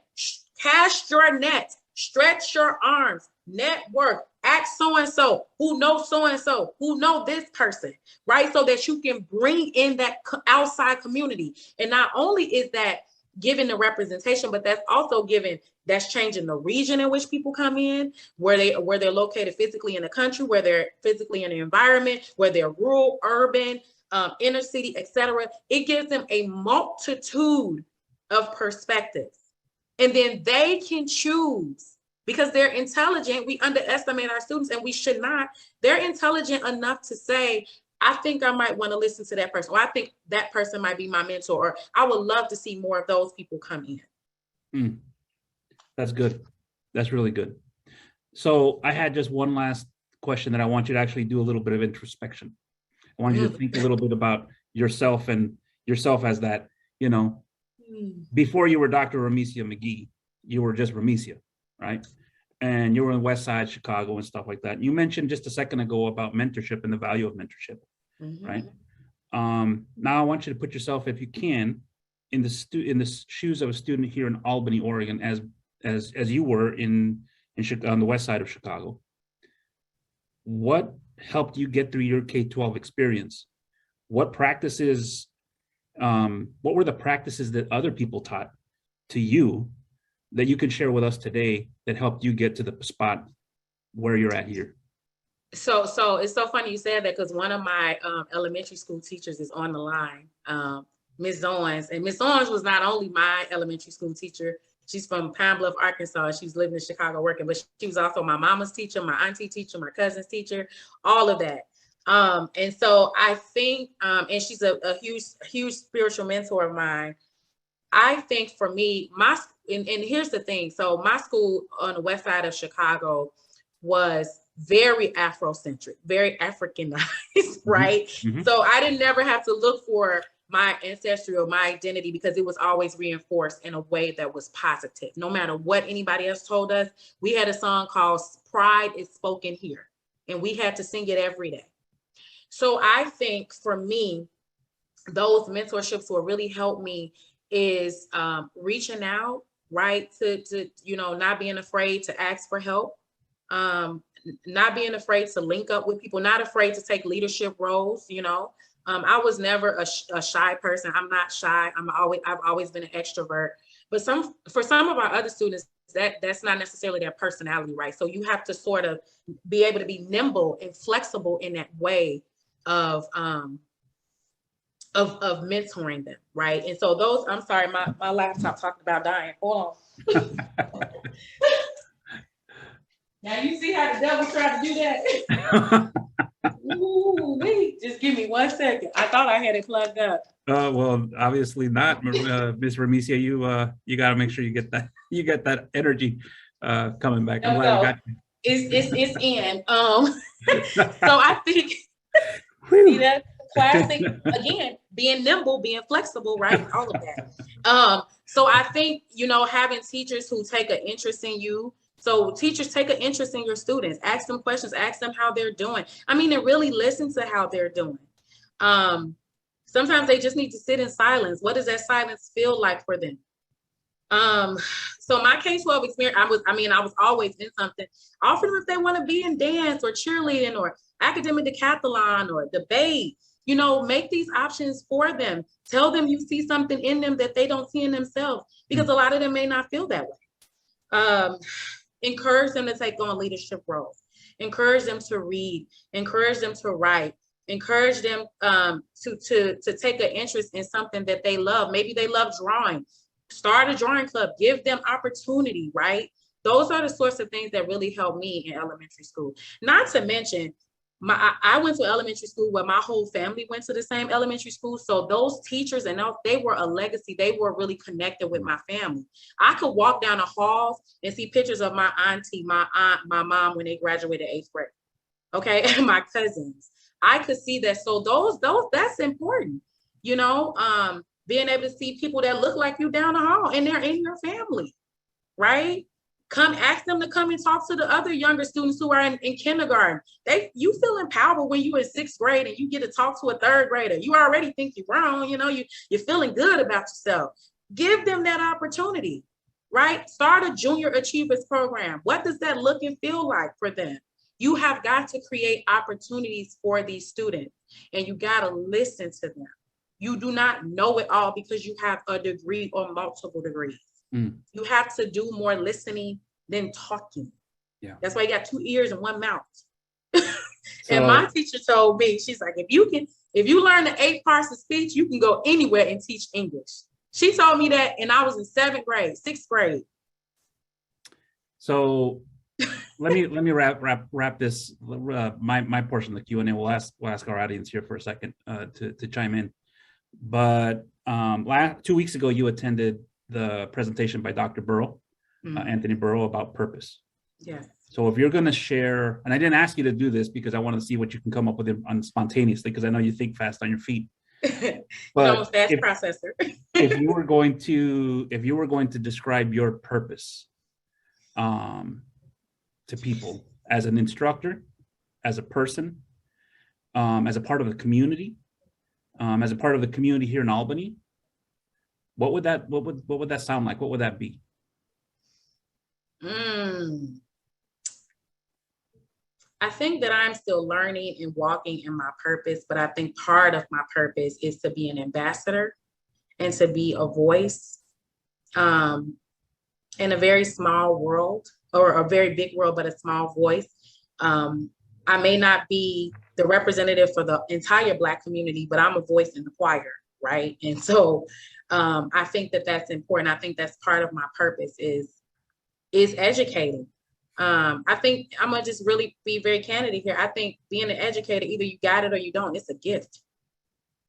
Cast your net. Stretch your arms. Network. Ask so-and-so who knows so-and-so, who know this person, right? So that you can bring in that outside community. And not only is that giving the representation, but that's changing the region in which people come in, where they're located physically in the country, where they're physically in the environment, where they're rural, urban, inner city, etc. It gives them a multitude of perspectives. And then they can choose, because they're intelligent. We underestimate our students, and we should not. They're intelligent enough to say, I think I might want to listen to that person, or I think that person might be my mentor, or I would love to see more of those people come in. That's good. That's really good. So I had just one last question that I want you to actually do a little bit of introspection. I want you to think a little bit about yourself and yourself as that, you know, before you were Dr. Ramycia McGhee, you were just Ramycia, right? And you were in West Side Chicago and stuff like that. You mentioned just a second ago about mentorship and the value of mentorship, right? Now I want you to put yourself, if you can, in the shoes of a student here in Albany, Oregon, as you were on the west side of Chicago. What helped you get through your K-12 experience? What practices? What were the practices that other people taught to you that you could share with us today that helped you get to the spot where you're at here? So it's so funny you said that, because one of my elementary school teachers is on the line, Ms. Owens. And Ms. Owens was not only my elementary school teacher, she's from Pine Bluff, Arkansas. She's living in Chicago working, but she was also my mama's teacher, my auntie teacher, my cousin's teacher, all of that. And so I think, and she's a huge spiritual mentor of mine. I think for me, and here's the thing. So my school on the west side of Chicago was very Afrocentric, very Africanized, right? Mm-hmm. So I didn't never have to look for my ancestry or my identity, because it was always reinforced in a way that was positive. No matter what anybody else told us, we had a song called Pride is Spoken Here, and we had to sing it every day. So I think for me, those mentorships will really help me is reaching out, right? To not being afraid to ask for help, not being afraid to link up with people, not afraid to take leadership roles. I was never a shy person. I'm not shy. I've always been an extrovert. But for some of our other students, that's not necessarily their personality, right? So you have to sort of be able to be nimble and flexible in that way of mentoring them, right? And so those, I'm sorry, my laptop talking about dying. Hold on. Now you see how the devil tried to do that? Ooh, just give me 1 second. I thought I had it plugged up. Well, obviously not, Miss Ramycia. You got to make sure you get that energy coming back. I'm glad I got you. It's in. So I think see that classic again, being nimble, being flexible, right? All of that. So I think having teachers who take an interest in you. So teachers take an interest in your students, ask them questions, ask them how they're doing. I mean, and really listen to how they're doing. Sometimes they just need to sit in silence. What does that silence feel like for them? So my K-12 experience, I was always in something. Offer them if they want to be in dance or cheerleading or academic decathlon or debate, make these options for them. Tell them you see something in them that they don't see in themselves, because a lot of them may not feel that way. Encourage them to take on leadership roles. Encourage them to read. Encourage them to write. Encourage them to take an interest in something that they love. Maybe they love drawing. Start a drawing club. Give them opportunity, right? Those are the sorts of things that really helped me in elementary school. Not to mention, I went to elementary school where my whole family went to the same elementary school. So those teachers they were a legacy. They were really connected with my family. I could walk down the halls and see pictures of my auntie, my aunt, my mom when they graduated 8th grade. Okay, and my cousins. I could see that. So that's important. Being able to see people that look like you down the hall and they're in your family, right? Ask them to come and talk to the other younger students who are in kindergarten. You feel empowered when you're in 6th grade and you get to talk to a 3rd grader. You already think you're grown, you're feeling good about yourself. Give them that opportunity, right? Start a junior achievers program. What does that look and feel like for them? You have got to create opportunities for these students, and you got to listen to them. You do not know it all because you have a degree or multiple degrees. You have to do more listening than talking. Yeah. That's why you got 2 ears and 1 mouth. And my teacher told me, she's like, if you learn the 8 parts of speech, you can go anywhere and teach English. She told me that, and I was in 7th grade, 6th grade. So let me wrap this my portion of the Q&A. We'll ask our audience here for a second to chime in. But 2 weeks ago, you attended the presentation by Dr. Burrow, Anthony Burrow, about purpose. Yeah. So if you're going to share, and I didn't ask you to do this because I want to see what you can come up with on spontaneously, because I know you think fast on your feet. But fast processor. if you were going to describe your purpose to people as an instructor, as a person, as a part of the community, as a part of the community here in Albany, what would that sound like? What would that be? I think that I'm still learning and walking in my purpose, but I think part of my purpose is to be an ambassador and to be a voice in a very small world, or a very big world, but a small voice. I may not be the representative for the entire Black community, but I'm a voice in the choir, right? And so I think that that's important. I think that's part of my purpose is educating. I think I'm gonna just really be very candid here. I think being an educator, either you got it or you don't. It's a gift.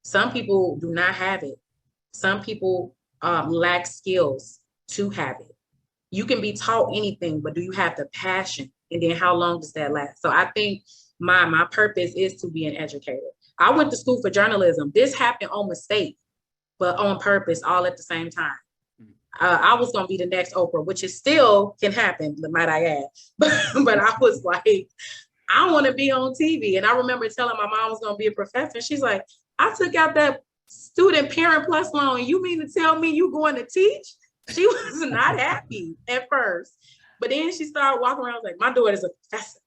Some people do not have it. Some people lack skills to have it. You can be taught anything, but do you have the passion? And then how long does that last? So I think my purpose is to be an educator. I went to school for journalism. This happened on mistake, but on purpose, all at the same time. I was going to be the next Oprah, which is still can happen, might I add. But I was like, I want to be on TV. And I remember telling my mom I was going to be a professor. She's like, I took out that student parent plus loan. You mean to tell me you going to teach? She was not happy at first. But then she started walking around like, my daughter's a professor.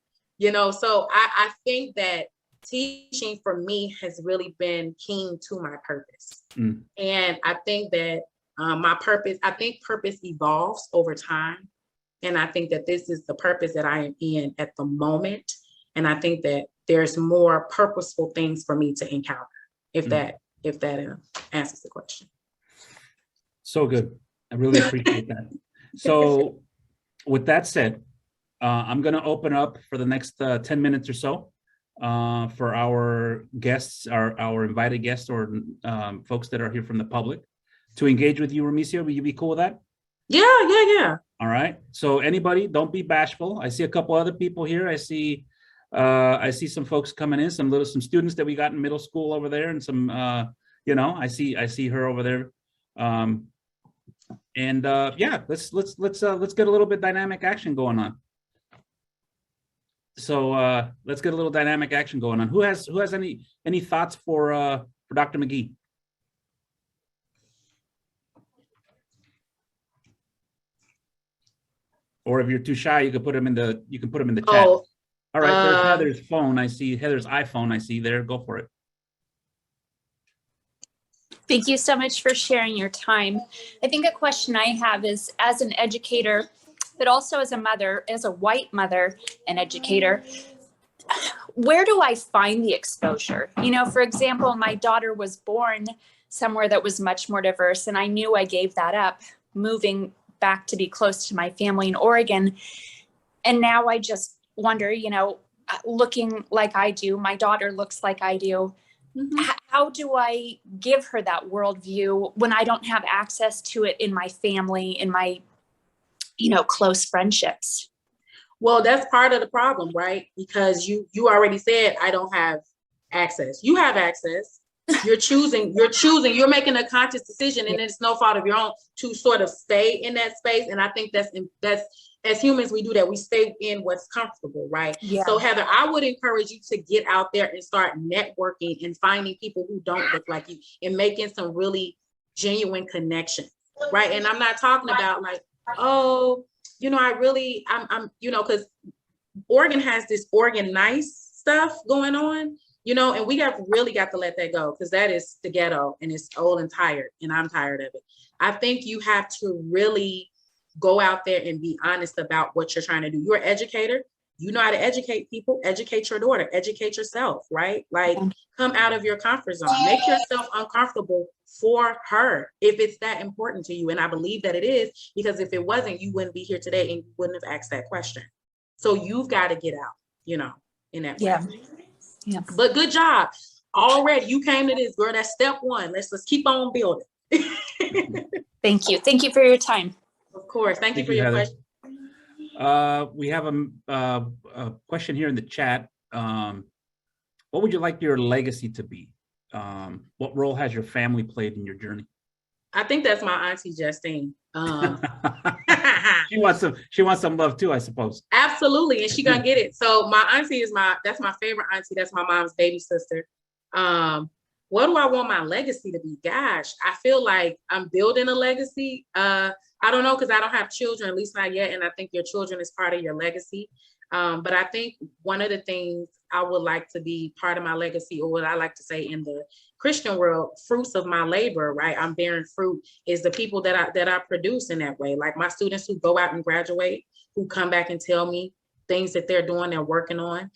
So I think that teaching for me has really been key to my purpose. And I think that purpose evolves over time. And I think that this is the purpose that I am in at the moment. And I think that there's more purposeful things for me to encounter, if that answers the question. So good. I really appreciate that. So with that said, I'm going to open up for the next 10 minutes or so for our guests, our invited guests, or folks that are here from the public, to engage with you. Ramycia, will you be cool with that? Yeah. All right. So anybody, don't be bashful. I see a couple other people here. I see some folks coming in, some students that we got in middle school over there, and some, I see her over there. Let's get a little bit dynamic action going on. So let's get a little dynamic action going on. Who has any thoughts for Dr. McGhee? Or if you're too shy, you can put them in the chat. Oh, All right, there's Heather's phone. I see Heather's iPhone. I see there. Go for it. Thank you so much for sharing your time. I think a question I have is, as an educator, but also as a mother, as a white mother and educator, where do I find the exposure? You know, for example, my daughter was born somewhere that was much more diverse, and I knew I gave that up, moving back to be close to my family in Oregon. And now I just wonder, you know, looking like I do, my daughter looks like I do. mhm. How do I give her that worldview when I don't have access to it in my family, in my, you know, close friendships? Well, that's part of the problem, right? Because you already said I don't have access. You have access. You're you're making a conscious decision, and it's no fault of your own to sort of stay in that space. And I think that's as humans, we do that. We stay in what's comfortable, right? Yeah. So Heather, I would encourage you to get out there and start networking and finding people who don't look like you and making some really genuine connections, right? And I'm not talking about like, oh, you know, I'm, you know, because Oregon has this Oregon nice stuff going on, you know, and we really got to let that go, because that is the ghetto and it's old and tired, and I'm tired of it. I think you have to really go out there and be honest about what you're trying to do. You're an educator. You know how to educate people. Educate your daughter. Educate yourself, right? Like, come out of your comfort zone. Make yourself uncomfortable for her if it's that important to you. And I believe that it is, because if it wasn't, you wouldn't be here today and you wouldn't have asked that question. So you've got to get out, you know, in that way. Yeah. But good job. Already you came to this, girl. That's step one. Let's keep on building. Thank you. Thank you for your time. Of course. Thank you for your Heather. question. We have a question here in the chat. What would you like your legacy to be? What role has your family played in your journey? I think that's my auntie Justine. She wants some love too, I suppose. Absolutely, and she gonna get it. So my auntie that's my favorite auntie. That's my mom's baby sister. What do I want my legacy to be? Gosh, I feel like I'm building a legacy. I don't know, because I don't have children, at least not yet. And I think your children is part of your legacy. But I think one of the things I would like to be part of my legacy, or what I like to say in the Christian world, fruits of my labor, right? I'm bearing fruit, is the people that I produce in that way. Like my students who go out and graduate, who come back and tell me things that they're doing, they're working on,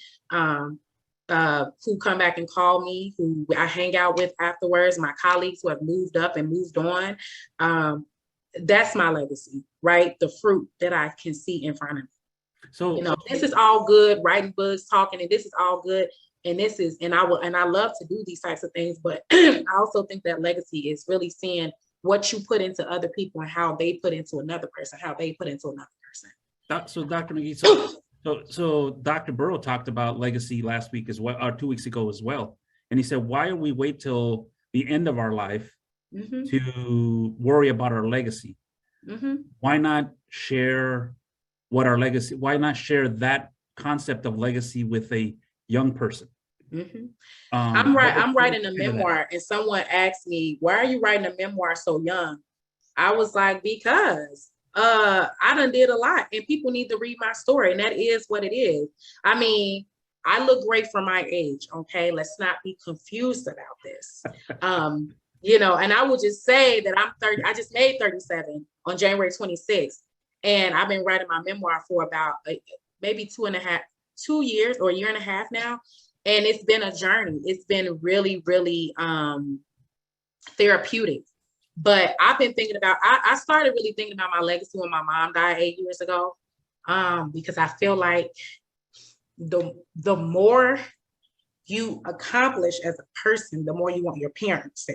who come back and call me, who I hang out with afterwards, my colleagues who have moved up and moved on. That's my legacy, right? The fruit that I can see in front of me. So, you know, this is all good, writing books, talking, and this is all good. And I love to do these types of things, but I also think that legacy is really seeing what you put into other people and how they put into another person, how they put into another person. So Dr. McGhee, so Dr. Burrow talked about legacy last week as well, or 2 weeks ago as well. And he said, why do we wait till the end of our life to worry about our legacy? Why not share what our legacy, why not share that concept of legacy with a young person? I'm writing a memoir, and someone asked me, why are you writing a memoir so young? I was like, because I done did a lot and people need to read my story, and that is what it is. I mean, I look great for my age, okay? Let's not be confused about this. You know, and I will just say that I'm 30, I just made 37 on January 26th. And I've been writing my memoir for about maybe 2 years or a year and a half now. And it's been a journey. It's been really, really therapeutic. But I've been thinking about, I started really thinking about my legacy when my mom died 8 years ago. Because I feel like the more you accomplish as a person, the more you want your parents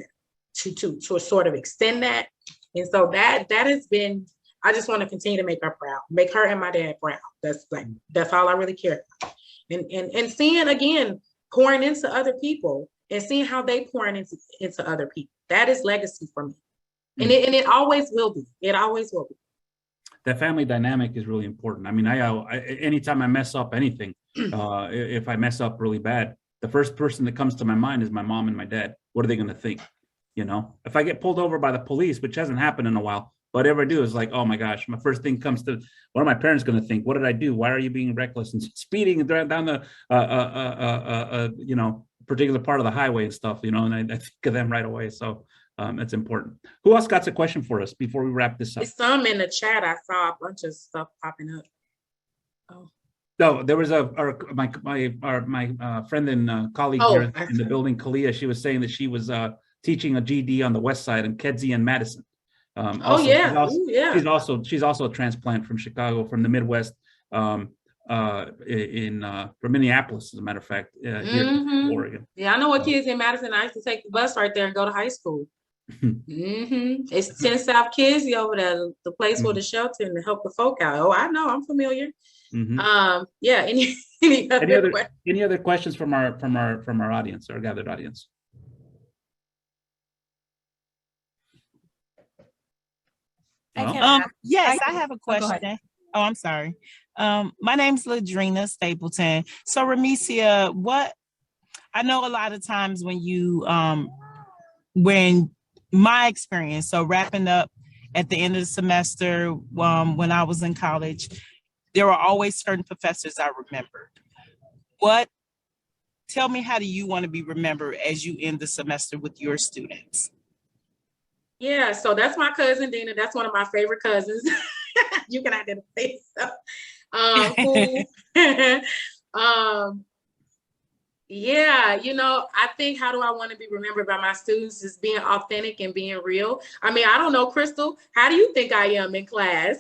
to sort of extend that. And so that has been, I just want to continue to make her proud, make her and my dad proud. That's all I really care about. And seeing, again, pouring into other people and seeing how they pouring into other people. That is legacy for me. And it always will be. It always will be. That family dynamic is really important. I mean, I anytime I mess up anything, if I mess up really bad, the first person that comes to my mind is my mom and my dad. What are they going to think? You know, if I get pulled over by the police, which hasn't happened in a while, whatever I do is like, oh my gosh, my first thing comes to, what are my parents going to think? What did I do? Why are you being reckless and speeding down the, you know, particular part of the highway and stuff, you know, and I think of them right away. So it's important. Who else got a question for us before we wrap this up? Some in the chat, I saw a bunch of stuff popping up. Oh. No, there was my friend and colleague here in the building, Kalia. She was saying that she was teaching a GD on the West Side in Kedzie and Madison. She's also a transplant from Chicago, from the Midwest, from Minneapolis, as a matter of fact, here in Oregon. Yeah, I know what kids in Madison. I used to take the bus right there and go to high school. It's 10 South Kedzie over there, the place for the shelter and to help the folk out. Oh, I know, I'm familiar. Yeah. Any other questions from our audience, our gathered audience? Yes, I have a question. Oh, I'm sorry. My name's Ladrina Stapleton. So Ramycia, I know a lot of times when my experience, so wrapping up at the end of the semester, when I was in college, there were always certain professors I remembered. Tell me, how do you want to be remembered as you end the semester with your students? Yeah, so that's my cousin Dina. That's one of my favorite cousins. You can identify yourself. Yeah, you know, I think, how do I want to be remembered by my students, is being authentic and being real. I mean, I don't know, Crystal, how do you think I am in class?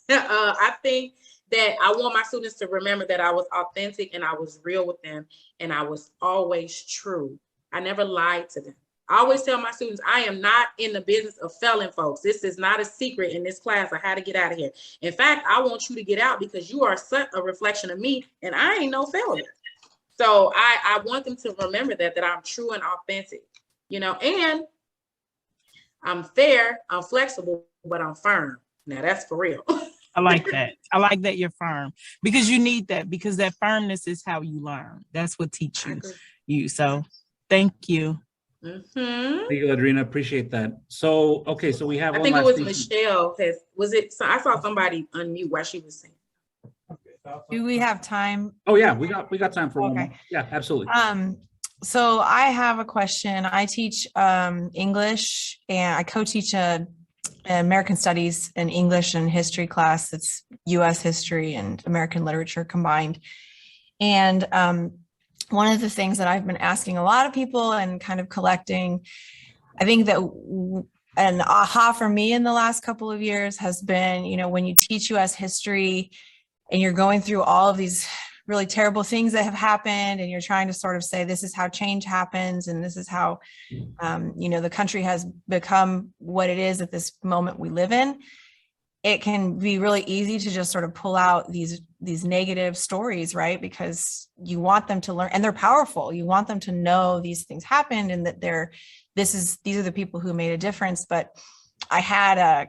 I think that I want my students to remember that I was authentic and I was real with them and I was always true. I never lied to them. I always tell my students, I am not in the business of failing folks. This is not a secret in this class of how to get out of here. In fact, I want you to get out because you are such a reflection of me and I ain't no failure. So I want them to remember that I'm true and authentic, you know, and I'm fair, I'm flexible, but I'm firm. Now that's for real. I like that. I like that you're firm, because you need that, because that firmness is how you learn. That's what teaches you. So thank you. Thank you, Ladrina. Appreciate that. So, okay, so we have. I think it was Michelle. Was it? So I saw somebody unmute while she was saying. Do we have time? Oh yeah, we got time for one more. Yeah, absolutely. So I have a question. I teach English, and I co-teach a American Studies and English and history class. It's U.S. history and American literature combined. And one of the things that I've been asking a lot of people and kind of collecting, I think that an aha for me in the last couple of years has been, you know, when you teach U.S. history and you're going through all of these really terrible things that have happened, and you're trying to sort of say, this is how change happens, and this is how, you know, the country has become what it is at this moment we live in, it can be really easy to just sort of pull out these negative stories, right? Because you want them to learn, and they're powerful. You want them to know these things happened and that these are the people who made a difference. But I had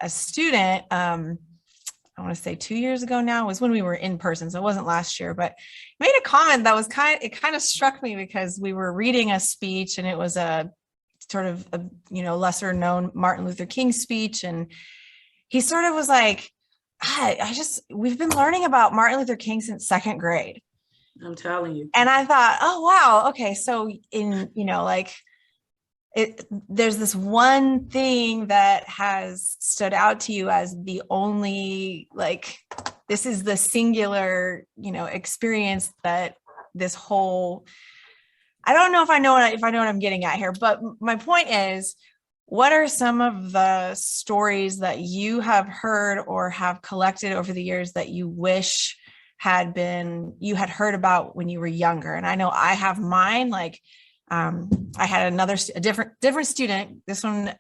a student, I want to say 2 years ago now, was when we were in person. So it wasn't last year, but made a comment that was kind of struck me, because we were reading a speech, and it was a sort of a, you know, lesser known Martin Luther King speech. And he sort of was like, we've been learning about Martin Luther King since second grade. I'm telling you. And I thought, oh, wow. Okay. So in, you know, like, there's this one thing that has stood out to you as the only, like, this is the singular, you know, experience that this whole, I don't know if I know what I'm getting at here, but my point is, what are some of the stories that you have heard or have collected over the years that you wish you had heard about when you were younger? And I know I have mine, like, I had a different student. This one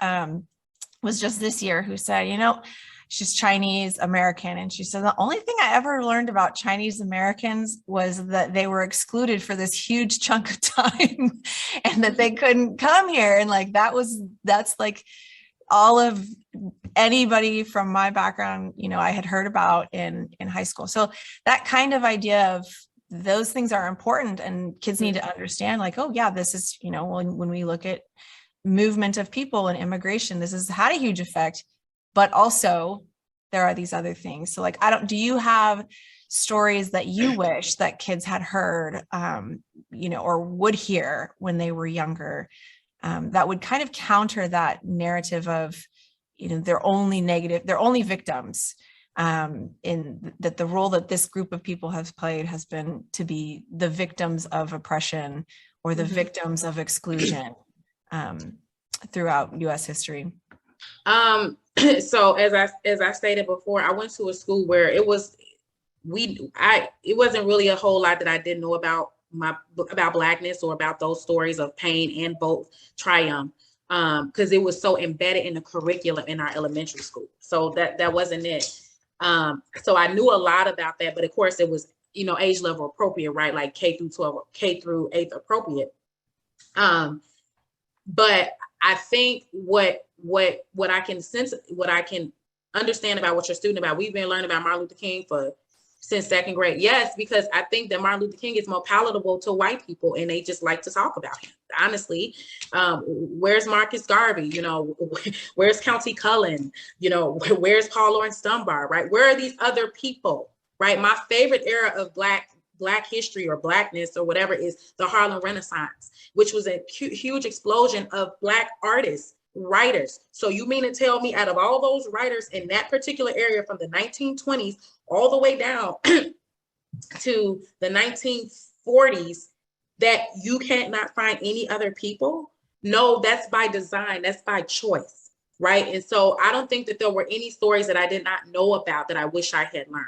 was just this year, who said, you know, she's Chinese American. And she said, the only thing I ever learned about Chinese Americans was that they were excluded for this huge chunk of time and that they couldn't come here. And like, that's like all of anybody from my background, you know, I had heard about in high school. So that kind of idea of those things are important, and kids need to understand, like, oh yeah, this is, you know, when we look at movement of people and immigration, this has had a huge effect. but also there are these other things. So like, do you have stories that you wish that kids had heard, or would hear when they were younger, that would kind of counter that narrative of, they're only victims, in that the role that this group of people has played has been to be the victims of oppression or the victims of exclusion throughout U.S. history? So as I stated before, I went to a school where it wasn't really a whole lot that I didn't know about Blackness or about those stories of pain and both triumph, because it was so embedded in the curriculum in our elementary school. So that wasn't it. So I knew a lot about that, but of course it was, age level appropriate, right? Like K through 12, K through 8th appropriate. But I think what I can sense, what I can understand about what you're student about, we've been learning about Martin Luther King since 2nd grade. Yes, because I think that Martin Luther King is more palatable to white people and they just like to talk about him. Honestly, where's Marcus Garvey? Where's Countee Cullen? Where's Paul Laurence Dunbar, right? Where are these other people, right? My favorite era of Black history or Blackness or whatever is the Harlem Renaissance, which was a huge explosion of Black artists, writers. So you mean to tell me out of all those writers in that particular area from the 1920s all the way down to the 1940s that you can't not find any other people? No, that's by design. That's by choice, right? And so I don't think that there were any stories that I did not know about that I wish I had learned.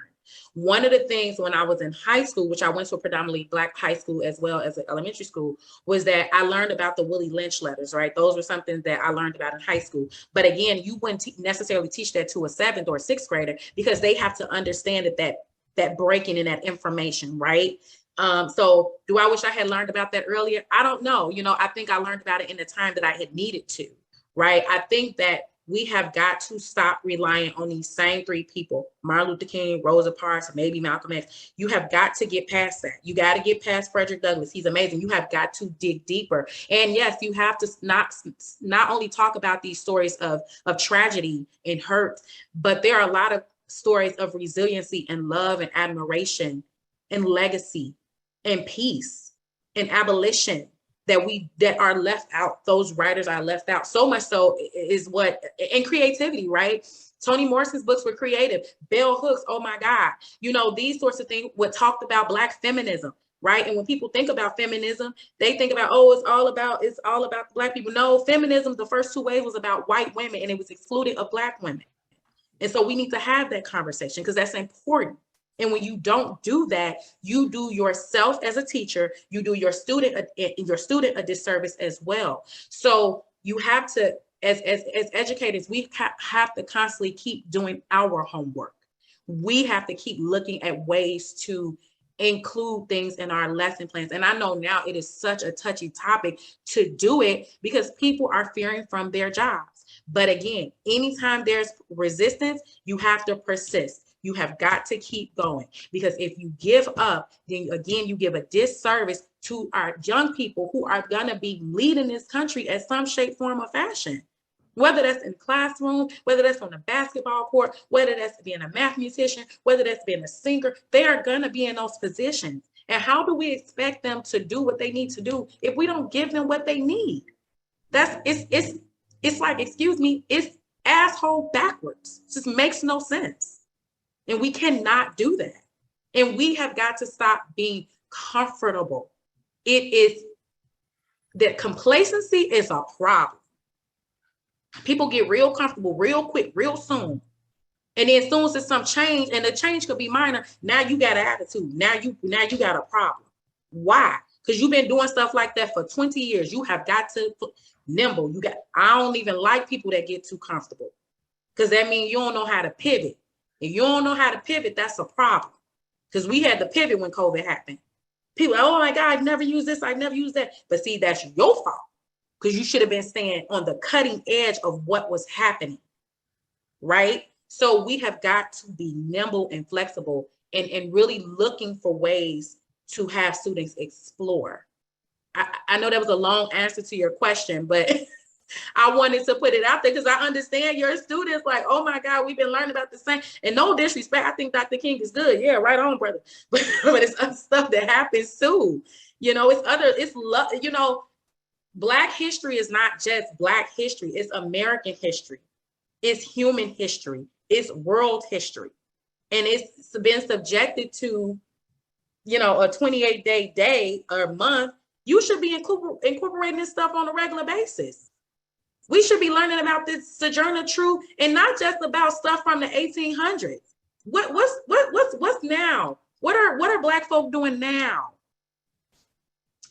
One of the things when I was in high school, which I went to a predominantly Black high school as well as an elementary school, was that I learned about the Willie Lynch letters, right? Those were something that I learned about in high school. But again, you wouldn't necessarily teach that to a 7th or 6th grader because they have to understand that breaking in that information, right? So do I wish I had learned about that earlier? I don't know. I think I learned about it in the time that I had needed to, right? I think that we have got to stop relying on these same 3 people, Martin Luther King, Rosa Parks, maybe Malcolm X. You have got to get past that. You got to get past Frederick Douglass. He's amazing. You have got to dig deeper. And yes, you have to not only talk about these stories of tragedy and hurt, but there are a lot of stories of resiliency and love and admiration and legacy and peace and abolition that are left out. Those writers are left out. So much so is and creativity, right? Toni Morrison's books were creative. Bell Hooks, oh my God. These sorts of things, what talked about Black feminism, right? And when people think about feminism, they think about, it's all about Black people. No, feminism, the first 2 waves was about white women and it was excluded of Black women. And so we need to have that conversation because that's important. And when you don't do that, you do yourself as a teacher, you do your student a disservice as well. So you have to, as educators, we have to constantly keep doing our homework. We have to keep looking at ways to include things in our lesson plans. And I know now it is such a touchy topic to do it because people are fearing from their jobs. But again, anytime there's resistance, you have to persist. You have got to keep going because if you give up, then again, you give a disservice to our young people who are going to be leading this country at some shape, form, or fashion. Whether that's in the classroom, whether that's on the basketball court, whether that's being a mathematician, whether that's being a singer, they are going to be in those positions. And how do we expect them to do what they need to do if we don't give them what they need? It's like, excuse me, it's asshole backwards. It just makes no sense. And we cannot do that. And we have got to stop being comfortable. That complacency is a problem. People get real comfortable real quick, real soon. And then as soon as there's some change, and the change could be minor, now you got an attitude. Now you got a problem. Why? Because you've been doing stuff like that for 20 years. You have got to nimble. I don't even like people that get too comfortable because that means you don't know how to pivot. If you don't know how to pivot, that's a problem. Because we had to pivot when COVID happened. People, oh my God, I've never used this, I've never used that. But see, that's your fault. Because you should have been staying on the cutting edge of what was happening. Right? So we have got to be nimble and flexible and really looking for ways to have students explore. I know that was a long answer to your question, but I wanted to put it out there because I understand your students like, oh my God, we've been learning about the same. And no disrespect, I think Dr. King is good. Yeah, right on, brother. But it's other stuff that happens too. You know, you know, Black history is not just Black history. It's American history. It's human history. It's world history. And it's been subjected to, you know, a 28-day day or month. You should be incorporating this stuff on a regular basis. We should be learning about this Sojourner Truth and not just about stuff from the 1800s. What's now? What are Black folk doing now?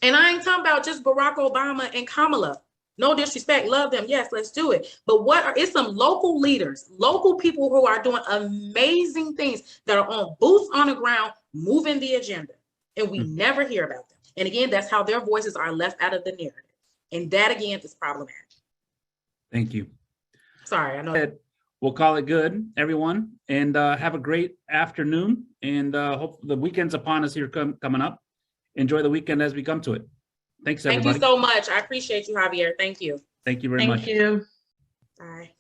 And I ain't talking about just Barack Obama and Kamala. No disrespect, love them. Yes, let's do it. But it's some local leaders, local people who are doing amazing things that are on boots on the ground, moving the agenda. And we never hear about them. And again, that's how their voices are left out of the narrative. And that again is problematic. Thank you. Sorry, I know. We'll call it good, everyone, and have a great afternoon. And hope the weekend's upon us here coming up. Enjoy the weekend as we come to it. Thanks, everybody. Thank you so much. I appreciate you, Javier. Thank you. Thank you very much. Thank you. Bye.